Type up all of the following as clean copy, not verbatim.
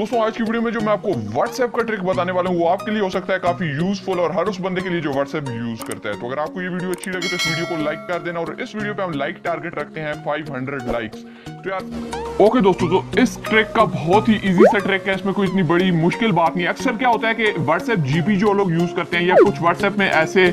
दोस्तों आज की वीडियो में जो मैं आपको WhatsApp का ट्रिक बताने वाला हूँ वो आपके लिए हो सकता है काफी यूजफुल और हर उस बंदे के लिए जो WhatsApp यूज करता है। तो अगर आपको ये वीडियो अच्छी लगे तो इस वीडियो को लाइक कर देना और इस वीडियो पे हम लाइक टारगेट रखते हैं 500 लाइक्स। तो यार ओके दोस्तों, तो इस ट्रिक का बहुत ही इजी सा ट्रिक है, इसमें कोई इतनी बड़ी मुश्किल बात नहीं है। अक्सर क्या होता है कि WhatsApp GP जो लोग यूज करते हैं या कुछ WhatsApp में ऐसे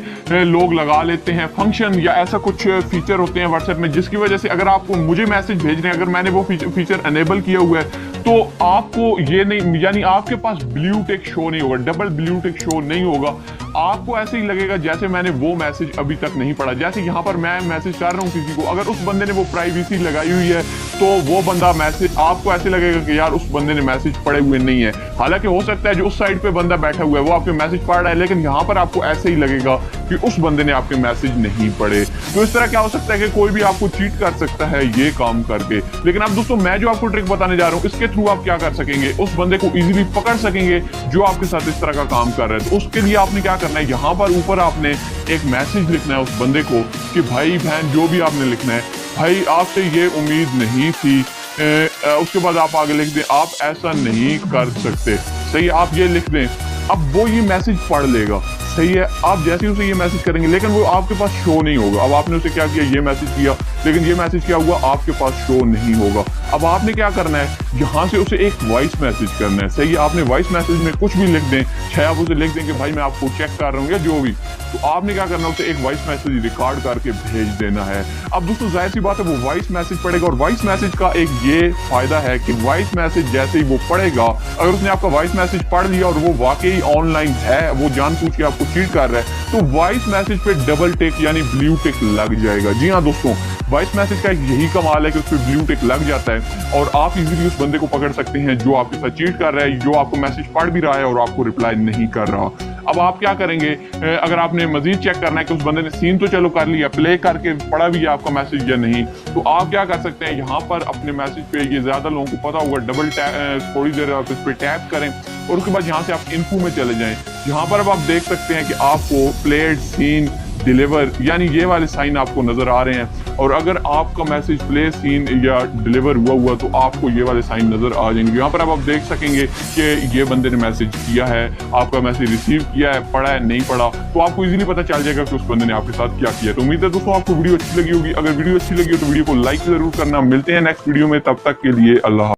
लोग लगा लेते हैं फंक्शन या ऐसा कुछ फीचर होते हैं WhatsApp में जिसकी वजह से अगर आपको मुझे मैसेज भेज रहे हैं, अगर मैंने वो फीचर अनेबल किया हुआ है तो आपको ये नहीं, यानी आपके पास ब्लू टिक शो नहीं होगा, डबल ब्लू टिक शो नहीं होगा। आपको ऐसे ही लगेगा जैसे मैंने वो मैसेज अभी तक नहीं पढ़ा। जैसे यहाँ पर मैं मैसेज कर रहा हूँ किसी को, अगर उस बंदे ने वो प्राइवेसी लगाई हुई है तो वो बंदा मैसेज, आपको ऐसे लगेगा कि यार उस बंदे ने मैसेज पढ़े हुए नहीं है। हालांकि हो सकता है जो उस साइड पे बंदा बैठा हुआ है वो आपके मैसेज पढ़ रहा है, लेकिन यहाँ पर आपको ऐसे ही लगेगा कि उस बंदे ने आपके मैसेज नहीं पढ़े। तो इस तरह क्या हो सकता है कि कोई भी आपको चीट कर सकता है ये काम करके। लेकिन अब दोस्तों मैं जो आपको ट्रिक बताने जा रहा हूँ इसके थ्रू आप क्या कर सकेंगे, उस बंदे को इजीली पकड़ सकेंगे जो आपके साथ इस तरह का काम कर रहे हैं। तो उसके लिए आपने क्या करना है, यहाँ पर ऊपर आपने एक मैसेज लिखना है उस बंदे को कि भाई बहन जो भी आपने लिखना है, भाई आपसे ये उम्मीद नहीं थी। उसके बाद आप आगे लिख दें आप ऐसा नहीं कर सकते, सही, आप ये लिख दें। अब वो ये मैसेज पढ़ लेगा, सही है। आप जैसे ही उसे ये मैसेज करेंगे लेकिन वो आपके पास शो नहीं होगा। अब आपने उसे क्या किया, ये मैसेज किया, लेकिन ये मैसेज क्या हुआ, आपके पास शो नहीं होगा। अब आपने क्या करना है, यहाँ से उसे एक वॉइस मैसेज करना है, सही है। आपने वॉइस मैसेज में कुछ भी लिख दें, चाहे आप उसे लिख दें कि भाई मैं आपको चेक कर रहा हूँ या जो भी, तो आपने क्या करना है उसे एक वॉइस मैसेज रिकॉर्ड करके भेज देना है। अब दोस्तों जाहिर सी बात है वो वॉइस मैसेज पढ़ेगा, और वॉइस मैसेज का एक ये फायदा है कि वॉइस मैसेज जैसे ही वो पढ़ेगा, अगर उसने आपका वॉइस मैसेज पढ़ लिया और वो वाकई ऑनलाइन है, वो जानबूझ के आपको चीट कर रहा है, तो वॉइस मैसेज पे डबल टिक यानी ब्लू टिक लग जाएगा। जी हाँ दोस्तों, वॉइस मैसेज का एक यही कमाल है कि उस पर ब्लू टिक लग जाता है और आप इजीली उस बंदे को पकड़ सकते हैं जो आपके साथ चीट कर रहा है, जो आपको मैसेज पढ़ भी रहा है और आपको रिप्लाई नहीं कर रहा। अब आप क्या करेंगे, अगर आपने मजीद चेक करना है कि उस बंदे ने सीन तो चलो कर लिया, प्ले करके पढ़ा भी है आपका मैसेज या नहीं, तो आप क्या कर सकते हैं, यहाँ पर अपने मैसेज पे, ये ज्यादा लोगों को पता होगा, डबल टैप, थोड़ी देर आप इस पे टैप करें और उसके बाद यहाँ से आप इन्फो में चले जाएं। यहाँ पर अब आप देख सकते हैं कि आपको प्लेड, सीन, डिलीवर यानी ये वाले साइन आपको नजर आ रहे हैं, और अगर आपका मैसेज प्ले, सीन या डिलीवर हुआ तो आपको ये वाले साइन नजर आ जाएंगे। यहाँ पर अब आप देख सकेंगे कि ये बंदे ने मैसेज किया है, आपका मैसेज रिसीव किया है, पढ़ा है, नहीं पढ़ा, तो आपको इजीली पता चल जाएगा कि उस बंदे ने आपके साथ क्या किया। तो उम्मीद है दोस्तों आपको वीडियो अच्छी लगी होगी। अगर वीडियो अच्छी लगी हो तो वीडियो को लाइक जरूर करना। मिलते हैं नेक्स्ट वीडियो में, तब तक के लिए अल्लाह।